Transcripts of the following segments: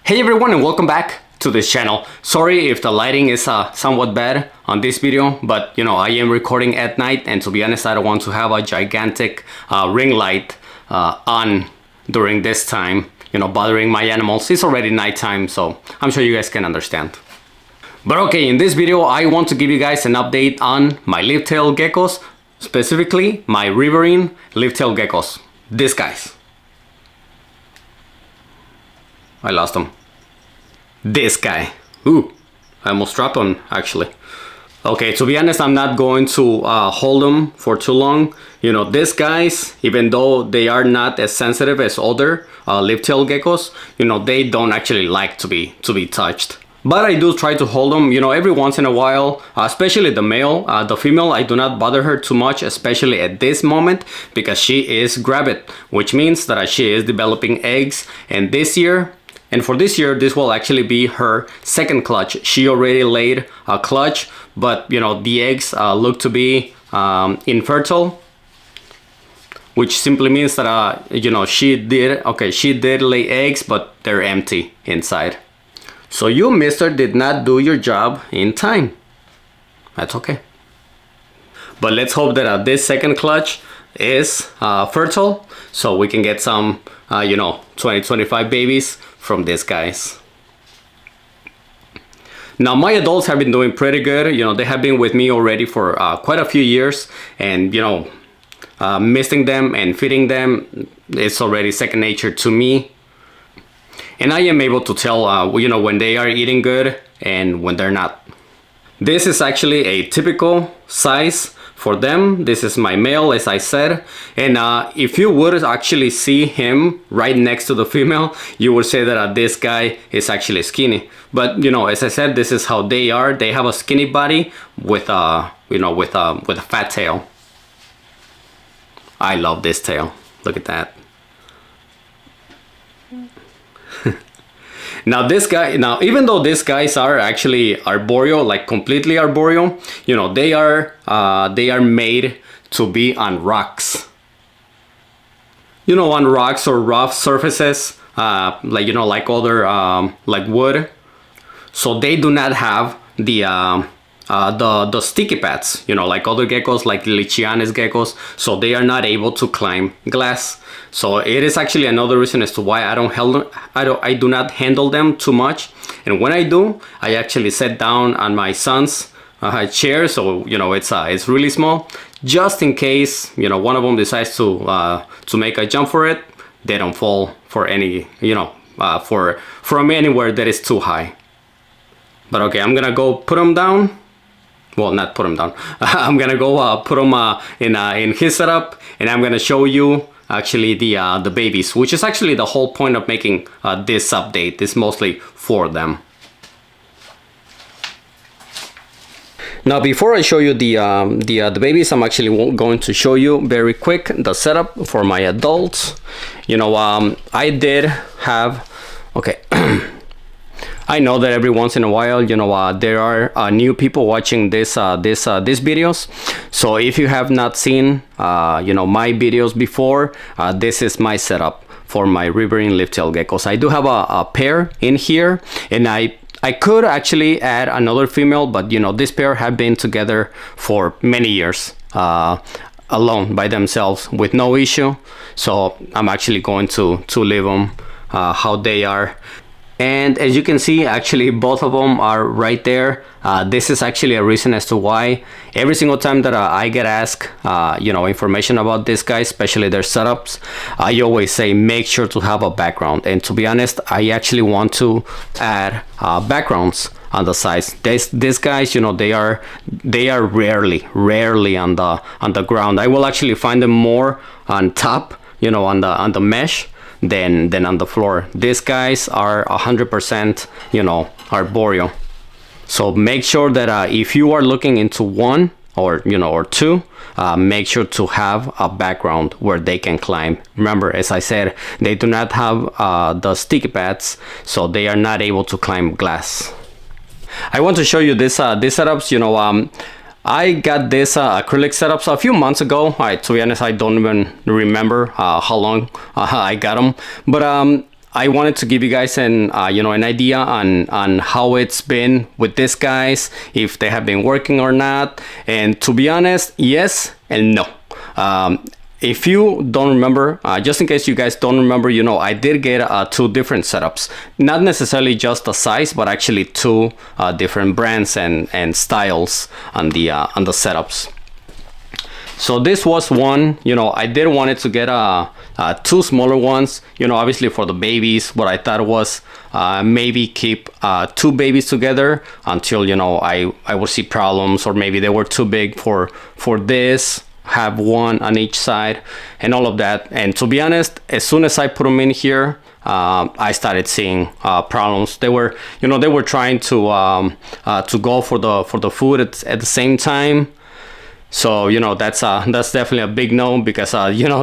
Hey everyone, and welcome back to this channel. Sorry if the lighting is somewhat bad on this video, but you know, I am recording at night, and to be honest, I don't want to have a gigantic ring light on during this time, you know, bothering my animals. It's already nighttime, so I'm sure you guys can understand. But okay, in this video, I want to give you guys an update on my Leaftail geckos, specifically my Riverine Leaftail geckos. These guys. I lost him. This guy. Ooh, I almost dropped one actually. Okay, to be honest, I'm not going to hold them for too long. You know, these guys, even though they are not as sensitive as other Leaftail geckos, you know, they don't actually like to be touched. But I do try to hold them, you know, every once in a while, especially the male. The female, I do not bother her too much, especially at this moment, because she is gravid, which means that she is developing eggs. And for this year, this will actually be her second clutch. She already laid a clutch, but you know, the eggs look to be infertile, which simply means that you know, she did lay eggs, but they're empty inside. So you, mister, did not do your job in time. That's okay. But let's hope that this second clutch is fertile, so we can get some, you know, 20-25 babies from these guys. Now, my adults have been doing pretty good. You know, they have been with me already for quite a few years, and you know, misting them and feeding them, it's already second nature to me. And I am able to tell, you know, when they are eating good and when they're not. This is actually a typical size for them. This is my male, as I said. And if you would actually see him right next to the female, you would say that this guy is actually skinny. But you know, as I said, this is how they are. They have a skinny body with you know, with a fat tail. I love this tail. Look at that. Now this guy, even though these guys are actually arboreal, like completely arboreal, you know, they are made to be on rocks. You know, on rocks or rough surfaces, like, you know, like other, like wood. So they do not have the sticky pads, you know, like other geckos, like Lichianes geckos. So they are not able to climb glass. So it is actually another reason as to why I do not handle them too much. And when I do, I actually sit down on my son's chair. So you know, it's really small, just in case, you know, one of them decides to make a jump for it. They don't fall for any, you know, from anywhere that is too high. But okay, I'm gonna go put them down. Well, not put him down. I'm gonna go put him in his setup, and I'm gonna show you actually the babies, which is actually the whole point of making this update. Is mostly for them. Now, before I show you the babies, I'm actually going to show you very quick the setup for my adults. You know, I did have, okay. I know that every once in a while, you know, there are new people watching these videos. So if you have not seen, you know, my videos before, this is my setup for my Riverine Leaftail geckos. I do have a pair in here, and I could actually add another female, but you know, this pair have been together for many years, alone by themselves with no issue. So I'm actually going to leave them how they are. And as you can see, actually both of them are right there. This is actually a reason as to why every single time that I get asked, you know, information about this guy, especially their setups, I always say make sure to have a background. And to be honest, I actually want to add backgrounds on the sides. These guys, you know, they are rarely on the ground. I will actually find them more on top, you know, on the mesh than on the floor. These guys are 100%, you know, arboreal. So make sure that if you are looking into one or, you know, or two, make sure to have a background where they can climb. Remember, as I said, they do not have the sticky pads, so they are not able to climb glass. I want to show you these setups. You know, I got this acrylic setups a few months ago. To be honest, I don't even remember how long I got them. But I wanted to give you guys an an idea on how it's been with these guys, if they have been working or not. And to be honest, yes and no. If you don't remember, just in case you guys don't remember, I did get 2 different setups. Not necessarily just the size, but actually 2 different brands and styles on the setups. So this was one, I did wanted to get 2 smaller ones, obviously for the babies. What I thought was maybe keep 2 babies together until, I would see problems, or maybe they were too big for this. Have one on each side and all of that. And to be honest, as soon as I put them in here, I started seeing problems. They were trying to go for the food at the same time. So that's definitely a big no, because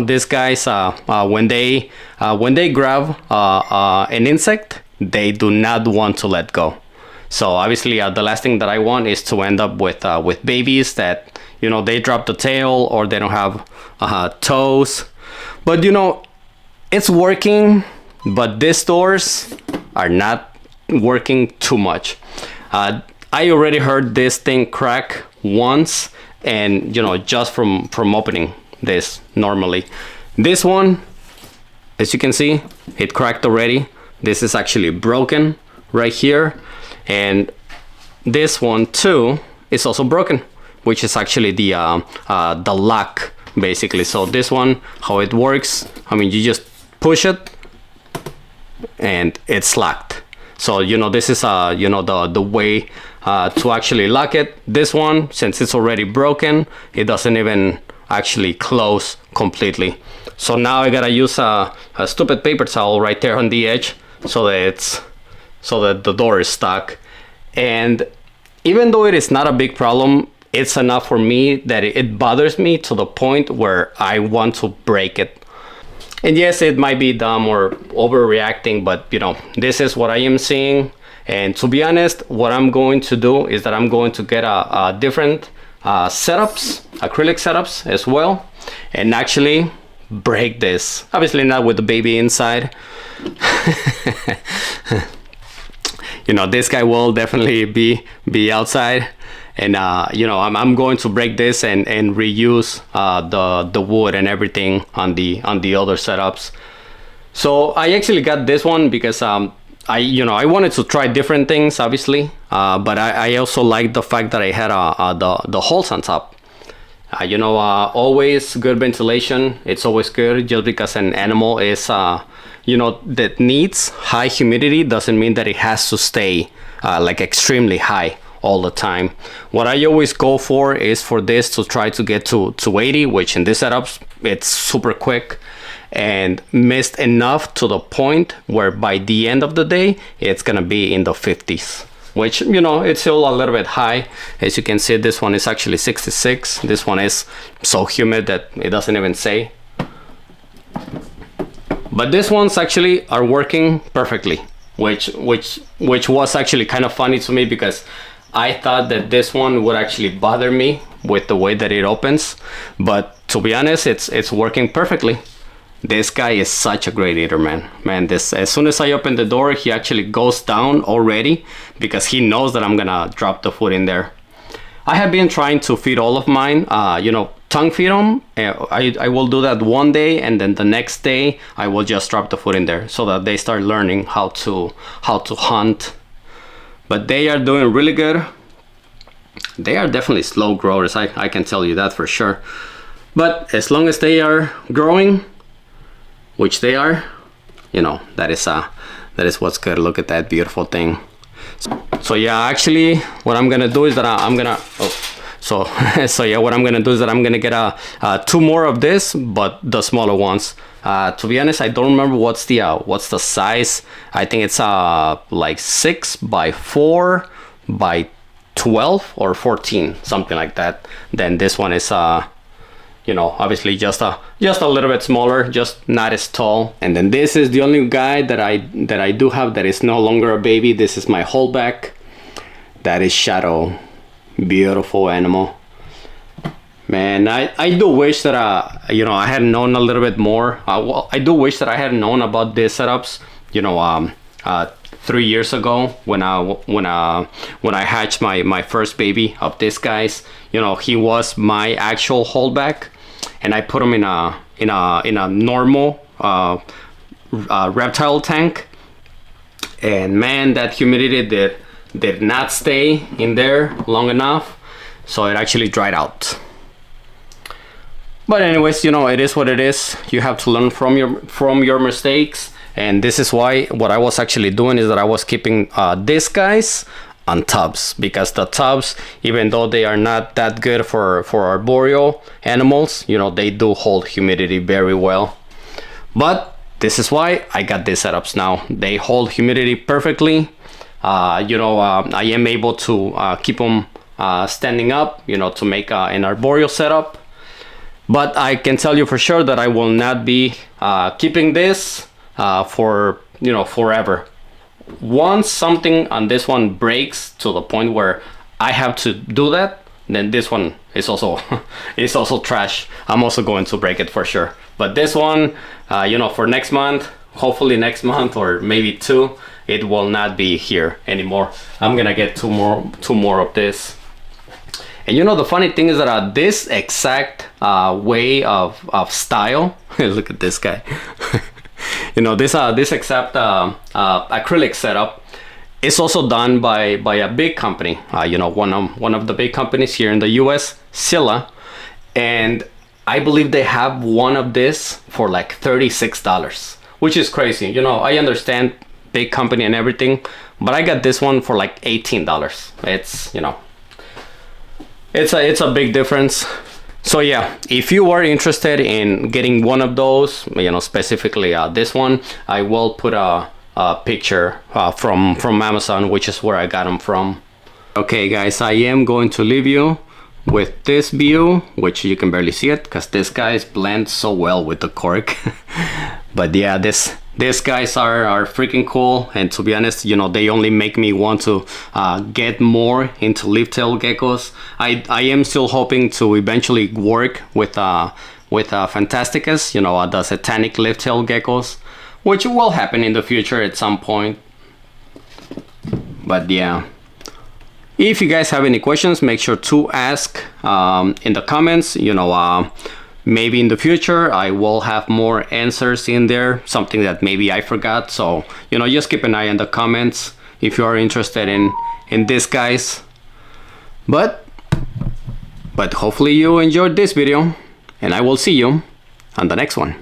these guys when they grab an insect, they do not want to let go. So obviously the last thing that I want is to end up with babies that they drop the tail, or they don't have toes. But it's working, but these doors are not working too much. I already heard this thing crack once, and just from opening this normally. This one, as you can see, it cracked already. This is actually broken right here, and this one too is also broken, which is actually the lock, basically. So this one, how it works, you just push it and it's locked. So this is the way to actually lock it. This one, since it's already broken, it doesn't even actually close completely. So now I gotta use a stupid paper towel right there on the edge, so that the door is stuck. And even though it is not a big problem, it's enough for me that it bothers me to the point where I want to break it. And yes, it might be dumb or overreacting, but this is what I am seeing. And to be honest, what I'm going to do is that I'm going to get a different setups, acrylic setups as well, and actually break this. Obviously not with the baby inside. This guy will definitely be outside. And I'm going to break this and reuse the wood and everything on the other setups. So I actually got this one because I wanted to try different things, obviously, but I also like the fact that I had the holes on top. Always good ventilation. It's always good. Just because an animal is that needs high humidity doesn't mean that it has to stay like extremely high all the time. What I always go for is for this to try to get to 80, which in this setups it's super quick, and mist enough to the point where by the end of the day it's gonna be in the 50s, which it's still a little bit high. As you can see, this one is actually 66. This one is so humid that it doesn't even say. But these ones actually are working perfectly, which was actually kind of funny to me, because I thought that this one would actually bother me with the way that it opens, but to be honest, it's working perfectly. This guy is such a great eater, man. This, as soon as I open the door, he actually goes down already, because he knows that I'm gonna drop the food in there. I have been trying to feed all of mine, tongue feed them. I will do that one day, and then the next day I will just drop the food in there, so that they start learning how to hunt. But they are doing really good. They are definitely slow growers, I can tell you that for sure. But as long as they are growing, which they are, that is what's good. Look at that beautiful thing. So yeah, actually what I'm gonna do is that I'm gonna what I'm gonna do is that I'm gonna get 2 more of this, but the smaller ones. To be honest, I don't remember what's the size. I think it's like 6 by 4 by 12 or 14, something like that. Then this one is obviously just a little bit smaller, just not as tall. And then this is the only guy that I do have that is no longer a baby. This is my holdback. That is Shadow. Beautiful animal. Man, I do wish that I had known a little bit more. I do wish that I had known about these setups you know, 3 years ago when I hatched my first baby of this guys. You know, he was my actual holdback, and I put him in a normal reptile tank, and man, that humidity did not stay in there long enough, so it actually dried out. But anyways, you know, it is what it is. You have to learn from your mistakes. And this is why what I was actually doing is that I was keeping these guys on tubs, because the tubs, even though they are not that good for arboreal animals, you know, they do hold humidity very well. But this is why I got these setups now. They hold humidity perfectly. You know, I am able to keep them standing up, you know, to make an arboreal setup. But I can tell you for sure that I will not be keeping this for, you know, forever. Once something on this one breaks to the point where I have to do that, then this one is also is also trash. I'm also going to break it for sure. But this one, you know, for next month, hopefully next month or maybe 2, it will not be here anymore. I'm gonna get two more of this. And you know, the funny thing is that this exact way of style, look at this guy. You know, this exact acrylic setup is also done by a big company. You know, one of the big companies here in the US, Scylla, and I believe they have one of this for like $36, which is crazy. You know, I understand big company and everything, but I got this one for like $18. It's, you know, it's a big difference. So yeah, if you are interested in getting one of those, you know, specifically this one, I will put a picture from Amazon, which is where I got them from. Okay guys, I am going to leave you with this view, which you can barely see it because this guys blend so well with the cork. But yeah, these guys are freaking cool, and to be honest, you know, they only make me want to get more into leaf-tailed geckos. I am still hoping to eventually work with Fantasticus, you know, the satanic leaf-tailed geckos, which will happen in the future at some point. But yeah, if you guys have any questions, make sure to ask in the comments. You know, maybe in the future I will have more answers in there, something that maybe I forgot. So, you know, just keep an eye on the comments if you are interested in this guys. But hopefully you enjoyed this video, and I will see you on the next one.